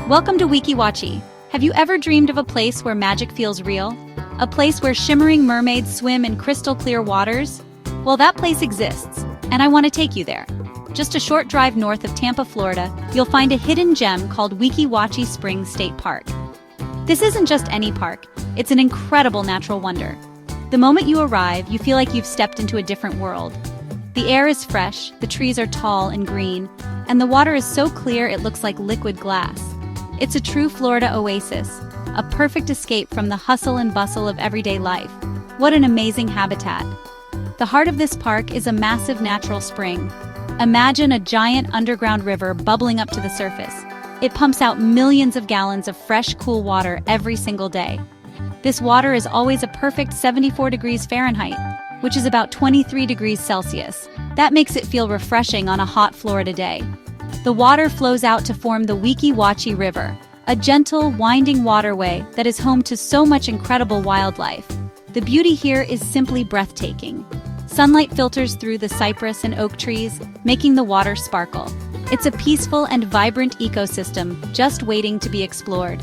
Welcome to Weeki Wachee. Have you ever dreamed of a place where magic feels real? A place where shimmering mermaids swim in crystal clear waters? Well, that place exists, and I want to take you there. Just a short drive north of Tampa, Florida, you'll find a hidden gem called Weeki Wachee Springs State Park. This isn't just any park, it's an incredible natural wonder. The moment you arrive, you feel like you've stepped into a different world. The air is fresh, the trees are tall and green, and the water is so clear it looks like liquid glass. It's a true Florida oasis, a perfect escape from the hustle and bustle of everyday life. What an amazing habitat. The heart of this park is a massive natural spring. Imagine a giant underground river bubbling up to the surface. It pumps out millions of gallons of fresh, cool water every single day. This water is always a perfect 74 degrees Fahrenheit, which is about 23 degrees Celsius. That makes it feel refreshing on a hot Florida day. The water flows out to form the Weeki Wachee River, a gentle, winding waterway that is home to so much incredible wildlife. The beauty here is simply breathtaking. Sunlight filters through the cypress and oak trees, making the water sparkle. It's a peaceful and vibrant ecosystem just waiting to be explored.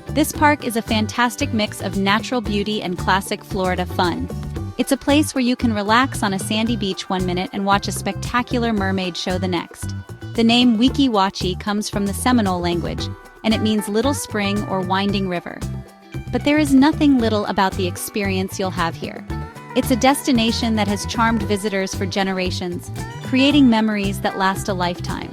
This park is a fantastic mix of natural beauty and classic Florida fun. It's a place where you can relax on a sandy beach one minute and watch a spectacular mermaid show the next. The name Weeki Wachee comes from the Seminole language, and it means little spring or winding river. But there is nothing little about the experience you'll have here. It's a destination that has charmed visitors for generations, creating memories that last a lifetime.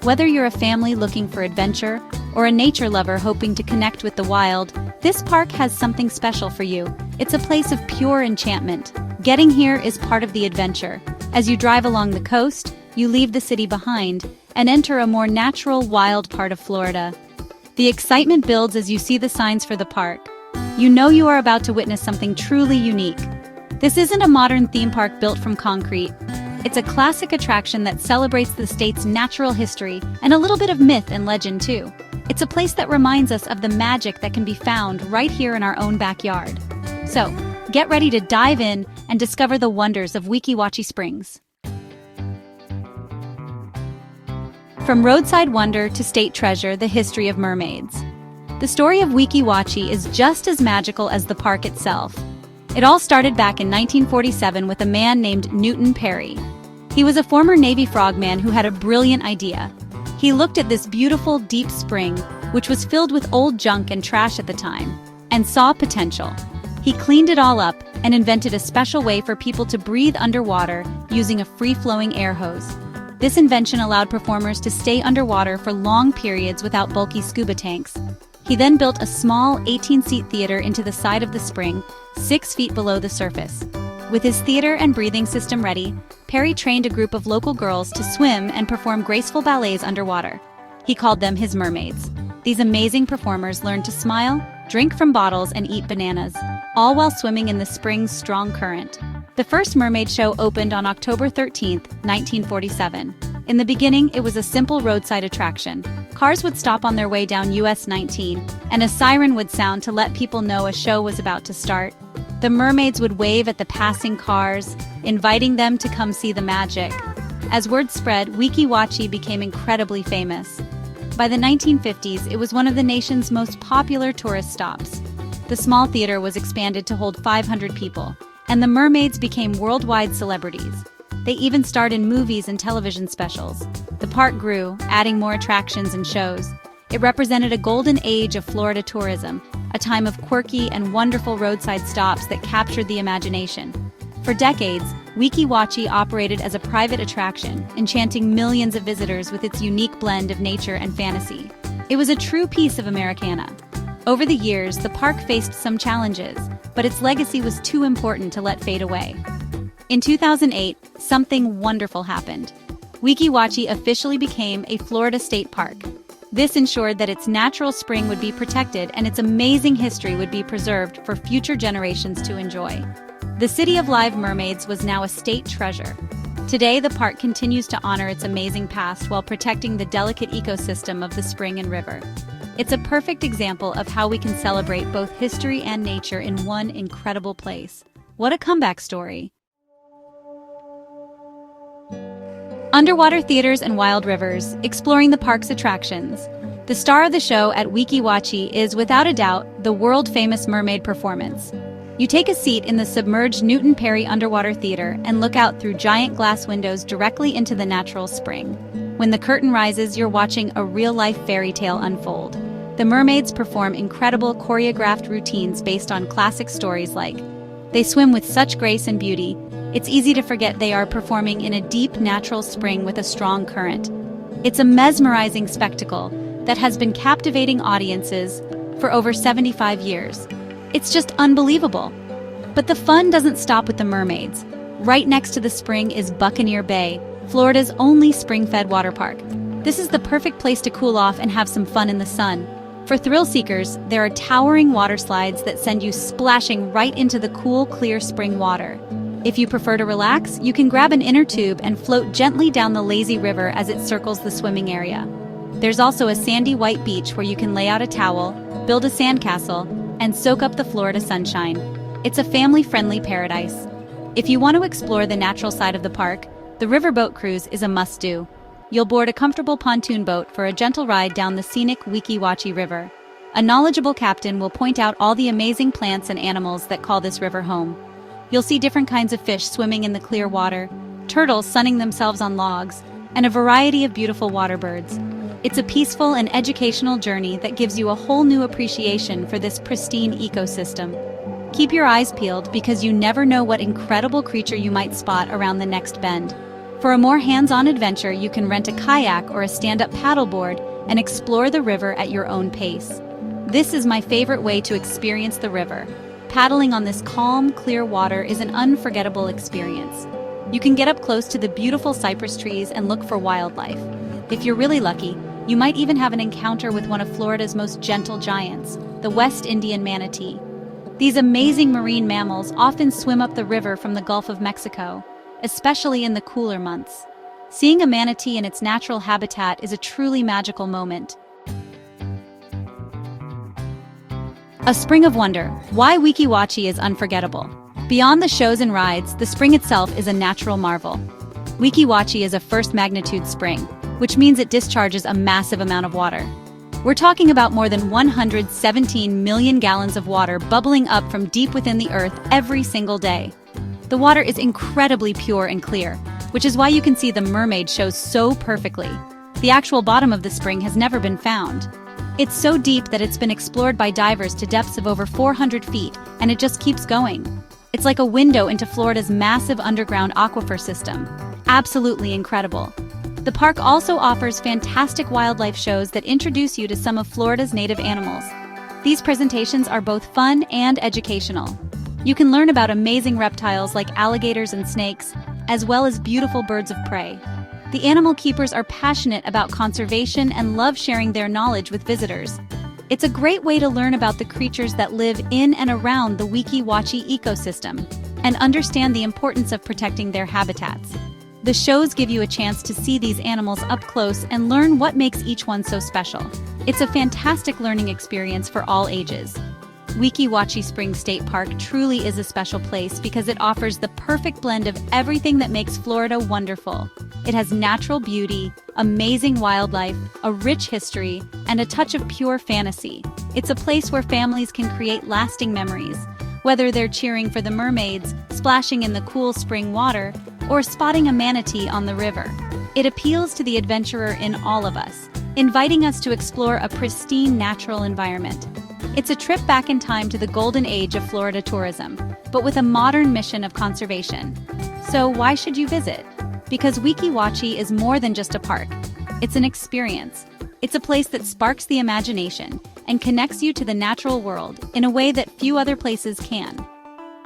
Whether you're a family looking for adventure or a nature lover hoping to connect with the wild, this park has something special for you. It's a place of pure enchantment. Getting here is part of the adventure. As you drive along the coast, you leave the city behind and enter a more natural, wild part of Florida. The excitement builds as you see the signs for the park. You know you are about to witness something truly unique. This isn't a modern theme park built from concrete. It's a classic attraction that celebrates the state's natural history and a little bit of myth and legend too. It's a place that reminds us of the magic that can be found right here in our own backyard. So, get ready to dive in and discover the wonders of Weeki Wachee Springs. From roadside wonder to state treasure, the history of mermaids. The story of Weeki Wachee is just as magical as the park itself. It all started back in 1947 with a man named Newton Perry. He was a former Navy frogman who had a brilliant idea. He looked at this beautiful, deep spring, which was filled with old junk and trash at the time, and saw potential. He cleaned it all up and invented a special way for people to breathe underwater using a free-flowing air hose. This invention allowed performers to stay underwater for long periods without bulky scuba tanks. He then built a small 18-seat theater into the side of the spring, 6 feet below the surface. With his theater and breathing system ready, Perry trained a group of local girls to swim and perform graceful ballets underwater. He called them his mermaids. These amazing performers learned to smile, drink from bottles, and eat bananas, all while swimming in the spring's strong current. The first mermaid show opened on October 13, 1947. In the beginning, it was a simple roadside attraction. Cars would stop on their way down US 19, and a siren would sound to let people know a show was about to start. The mermaids would wave at the passing cars, inviting them to come see the magic. As word spread, Weeki Wachee became incredibly famous. By the 1950s, it was one of the nation's most popular tourist stops. The small theater was expanded to hold 500 people, and the mermaids became worldwide celebrities. They even starred in movies and television specials. The park grew, adding more attractions and shows. It represented a golden age of Florida tourism, a time of quirky and wonderful roadside stops that captured the imagination. For decades, Weeki Wachee operated as a private attraction, enchanting millions of visitors with its unique blend of nature and fantasy. It was a true piece of Americana. Over the years, the park faced some challenges, but its legacy was too important to let fade away. In 2008, something wonderful happened. Weeki Wachee officially became a Florida state park. This ensured that its natural spring would be protected and its amazing history would be preserved for future generations to enjoy. The City of Live Mermaids was now a state treasure. Today, the park continues to honor its amazing past while protecting the delicate ecosystem of the spring and river. It's a perfect example of how we can celebrate both history and nature in one incredible place. What a comeback story! Underwater theaters and wild rivers, exploring the park's attractions. The star of the show at Weeki Wachee is, without a doubt, the world-famous mermaid performance. You take a seat in the submerged Newton Perry Underwater Theater and look out through giant glass windows directly into the natural spring. When the curtain rises, you're watching a real-life fairy tale unfold. The mermaids perform incredible choreographed routines based on classic stories like, they swim with such grace and beauty, it's easy to forget they are performing in a deep natural spring with a strong current. It's a mesmerizing spectacle that has been captivating audiences for over 75 years. It's just unbelievable. But the fun doesn't stop with the mermaids. Right next to the spring is Buccaneer Bay, Florida's only spring-fed water park. This is the perfect place to cool off and have some fun in the sun. For thrill seekers, there are towering water slides that send you splashing right into the cool, clear spring water. If you prefer to relax, you can grab an inner tube and float gently down the lazy river as it circles the swimming area. There's also a sandy white beach where you can lay out a towel, build a sandcastle, and soak up the Florida sunshine. It's a family-friendly paradise. If you want to explore the natural side of the park, the riverboat cruise is a must-do. You'll board a comfortable pontoon boat for a gentle ride down the scenic Weeki Wachee River. A knowledgeable captain will point out all the amazing plants and animals that call this river home. You'll see different kinds of fish swimming in the clear water, turtles sunning themselves on logs, and a variety of beautiful water birds. It's a peaceful and educational journey that gives you a whole new appreciation for this pristine ecosystem. Keep your eyes peeled because you never know what incredible creature you might spot around the next bend. For a more hands-on adventure, you can rent a kayak or a stand-up paddleboard and explore the river at your own pace. This is my favorite way to experience the river. Paddling on this calm, clear water is an unforgettable experience. You can get up close to the beautiful cypress trees and look for wildlife. If you're really lucky, you might even have an encounter with one of Florida's most gentle giants, the West Indian manatee. These amazing marine mammals often swim up the river from the Gulf of Mexico, especially in the cooler months. Seeing a manatee in its natural habitat is a truly magical moment. A spring of wonder. Why Weeki Wachee is unforgettable. Beyond the shows and rides, the spring itself is a natural marvel. Weeki Wachee is a first-magnitude spring, which means it discharges a massive amount of water. We're talking about more than 117 million gallons of water bubbling up from deep within the earth every single day. The water is incredibly pure and clear, which is why you can see the mermaid shows so perfectly. The actual bottom of the spring has never been found. It's so deep that it's been explored by divers to depths of over 400 feet, and it just keeps going. It's like a window into Florida's massive underground aquifer system. Absolutely incredible. The park also offers fantastic wildlife shows that introduce you to some of Florida's native animals. These presentations are both fun and educational. You can learn about amazing reptiles like alligators and snakes, as well as beautiful birds of prey. The animal keepers are passionate about conservation and love sharing their knowledge with visitors. It's a great way to learn about the creatures that live in and around the Weeki Wachee ecosystem and understand the importance of protecting their habitats. The shows give you a chance to see these animals up close and learn what makes each one so special. It's a fantastic learning experience for all ages. Weeki Wachee Springs State Park truly is a special place because it offers the perfect blend of everything that makes Florida wonderful. It has natural beauty, amazing wildlife, a rich history, and a touch of pure fantasy. It's a place where families can create lasting memories, whether they're cheering for the mermaids, splashing in the cool spring water, or spotting a manatee on the river. It appeals to the adventurer in all of us, inviting us to explore a pristine natural environment. It's a trip back in time to the golden age of Florida tourism, but with a modern mission of conservation. So why should you visit? Because Weeki Wachee is more than just a park. It's an experience. It's a place that sparks the imagination and connects you to the natural world in a way that few other places can.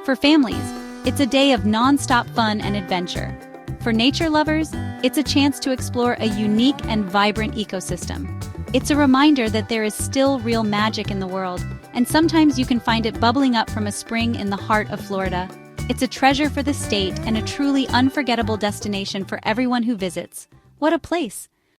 For families, it's a day of non-stop fun and adventure. For nature lovers, it's a chance to explore a unique and vibrant ecosystem. It's a reminder that there is still real magic in the world, and sometimes you can find it bubbling up from a spring in the heart of Florida. It's a treasure for the state and a truly unforgettable destination for everyone who visits. What a place!